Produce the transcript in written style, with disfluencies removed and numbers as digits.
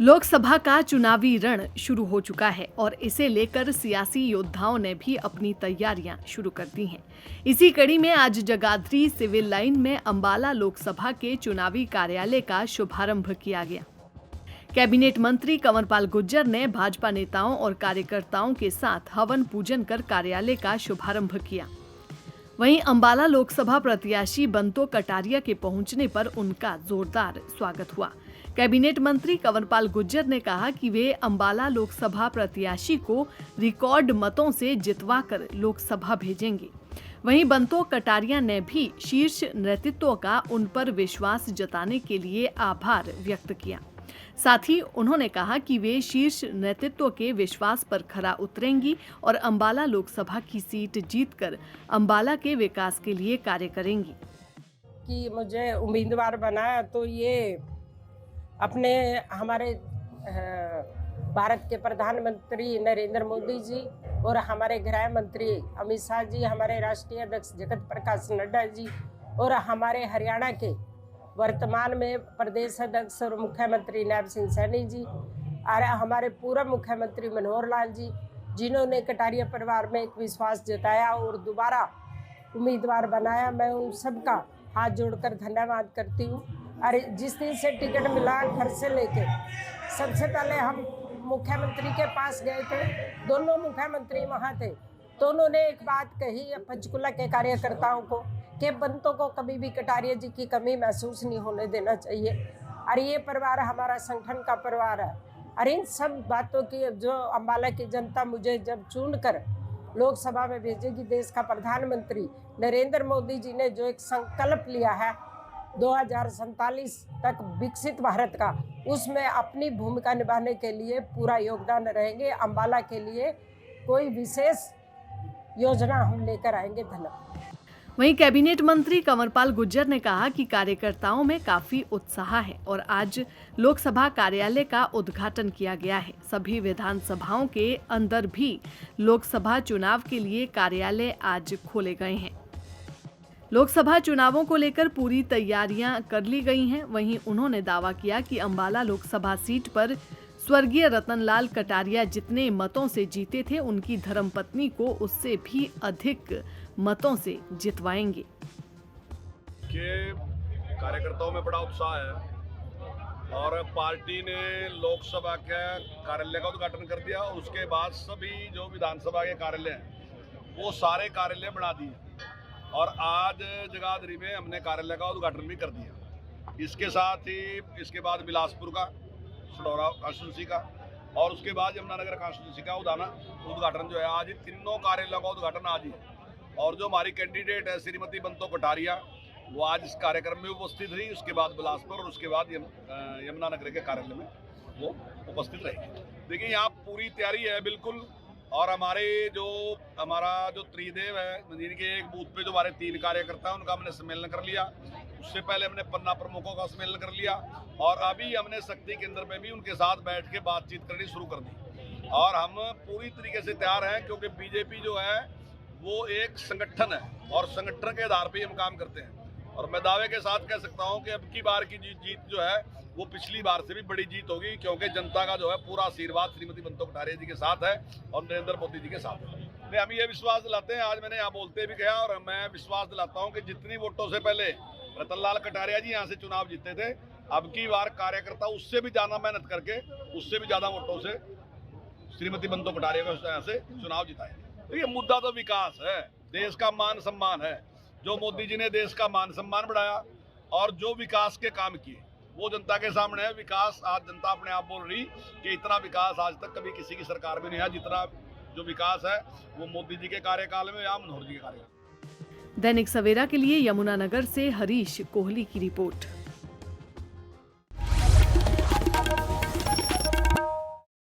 लोकसभा का चुनावी रण शुरू हो चुका है और इसे लेकर सियासी योद्धाओं ने भी अपनी तैयारियां शुरू कर दी हैं। इसी कड़ी में आज जगाधरी सिविल लाइन में अंबाला लोकसभा के चुनावी कार्यालय का शुभारंभ किया गया। कैबिनेट मंत्री कंवरपाल गुर्जर ने भाजपा नेताओं और कार्यकर्ताओं के साथ हवन पूजन कर कार्यालय का शुभारंभ किया। वहीं अंबाला लोकसभा प्रत्याशी बंतो कटारिया के पहुंचने पर उनका जोरदार स्वागत हुआ। कैबिनेट मंत्री कंवरपाल गुर्जर ने कहा कि वे अंबाला लोकसभा प्रत्याशी को रिकॉर्ड मतों से जितवाकर लोकसभा भेजेंगे। वहीं बंतो कटारिया ने भी शीर्ष नेतृत्व का उन पर विश्वास जताने के लिए आभार व्यक्त किया। साथ ही उन्होंने कहा कि वे शीर्ष नेतृत्व के विश्वास पर खरा उतरेंगी और अंबाला लोकसभा की सीट जीतकर अंबाला के विकास के लिए कार्य करेंगी। कि मुझे उम्मीदवार बनाया तो ये अपने हमारे भारत के प्रधानमंत्री नरेंद्र मोदी जी और हमारे गृह मंत्री अमित शाह जी, हमारे राष्ट्रीय अध्यक्ष जगत प्रकाश नड्डा जी और हमारे हरियाणा के वर्तमान में प्रदेश अध्यक्ष और मुख्यमंत्री नायब सिंह सैनी जी और हमारे पूर्व मुख्यमंत्री मनोहर लाल जी, जिन्होंने कटारिया परिवार में एक विश्वास जताया और दोबारा उम्मीदवार बनाया, मैं उन सबका हाथ जोड़कर धन्यवाद करती हूँ। और जिस दिन से टिकट मिला घर से लेके सबसे पहले हम मुख्यमंत्री के पास गए थे, दोनों मुख्यमंत्री वहाँ थे, तो उन्होंने एक बात कही पंचकुला के कार्यकर्ताओं को कि बंतों को कभी भी कटारिया जी की कमी महसूस नहीं होने देना चाहिए और ये परिवार हमारा संगठन का परिवार है। और इन सब बातों की जो अंबाला की जनता मुझे जब चुनकर लोकसभा में भेजेगी, देश का प्रधानमंत्री नरेंद्र मोदी जी ने जो एक संकल्प लिया है 2047 तक विकसित भारत का, उसमें अपनी भूमिका निभाने के लिए पूरा योगदान रहेंगे। अंबाला के लिए कोई विशेष योजना हम लेकर आएंगे। धन्यवाद। वहीं कैबिनेट मंत्री कंवरपाल गुर्जर ने कहा कि कार्यकर्ताओं में काफी उत्साह है और आज लोकसभा कार्यालय का उद्घाटन किया गया है। सभी विधानसभाओं के अंदर भी लोकसभा चुनाव के लिए कार्यालय आज खोले गए हैं। लोकसभा चुनावों को लेकर पूरी तैयारियां कर ली गई हैं। वहीं उन्होंने दावा किया कि अंबाला लोकसभा सीट पर स्वर्गीय रतनलाल कटारिया जितने मतों से जीते थे, उनकी धर्मपत्नी को उससे भी अधिक मतों से जितवाएंगे। के कार्यकर्ताओं में बड़ा उत्साह है और पार्टी ने लोकसभा के कार्यालय का उद्घाटन कर दिया। उसके बाद सभी जो विधानसभा के कार्यालय हैं वो सारे कार्यालय बना दिए और आज जगाधरी में हमने कार्यालय का उद्घाटन भी कर दिया। इसके साथ ही इसके बाद बिलासपुर का सडौरा कॉन्स्टिट्यूंसी का और उसके बाद यमुनानगर कॉन्स्टिट्यूंसी का उद्घाटन जो है आज ही तीनों कार्यालयों का उद्घाटन आज ही। और जो हमारी कैंडिडेट है श्रीमती बंतो कटारिया, वो आज इस कार्यक्रम में उपस्थित रही। उसके बाद बिलासपुर और उसके बाद यमुनानगर के कार्यालय में वो उपस्थित रहेगी। देखिए यहाँ पूरी तैयारी है बिल्कुल। और हमारा जो त्रिदेव है मंदिर के एक बूथ पे जो हमारे 3 कार्यकर्ता हैं उनका हमने सम्मेलन कर लिया। उससे पहले हमने पन्ना प्रमुखों का सम्मेलन कर लिया और अभी हमने शक्ति केंद्र पे भी उनके साथ बैठ के बातचीत करनी शुरू कर दी। और हम पूरी तरीके से तैयार हैं क्योंकि बीजेपी जो है वो एक संगठन है और संगठन के आधार पर हम काम करते हैं। और मैं दावे के साथ कह सकता हूँ कि अब की बार की जीत जो है वो पिछली बार से भी बड़ी जीत होगी, क्योंकि जनता का जो है पूरा आशीर्वाद श्रीमती बंतो कटारिया जी के साथ है और नरेंद्र मोदी जी के साथ है। हम ये विश्वास दिलाते हैं, आज मैंने यहाँ बोलते भी गया और मैं विश्वास दिलाता हूँ कि जितनी वोटों से पहले रतनलाल कटारिया जी यहाँ से चुनाव जीते थे, अब की बार कार्यकर्ता उससे भी ज्यादा मेहनत करके उससे भी ज्यादा वोटों से श्रीमती बंतो कटारिया को यहाँ से चुनाव जिताएंगे। तो ये मुद्दा तो विकास है, देश का मान सम्मान है। जो मोदी जी ने देश का मान सम्मान बढ़ाया और जो विकास के काम किए वो जनता के सामने है। विकास आज जनता अपने आप बोल रही कि इतना विकास आज तक कभी किसी की सरकार में नहीं है जितना जो विकास है वो मोदी जी के कार्यकाल में या मनोहर जी के कार्यकाल में। दैनिक सवेरा के लिए यमुनानगर से हरीश कोहली की रिपोर्ट।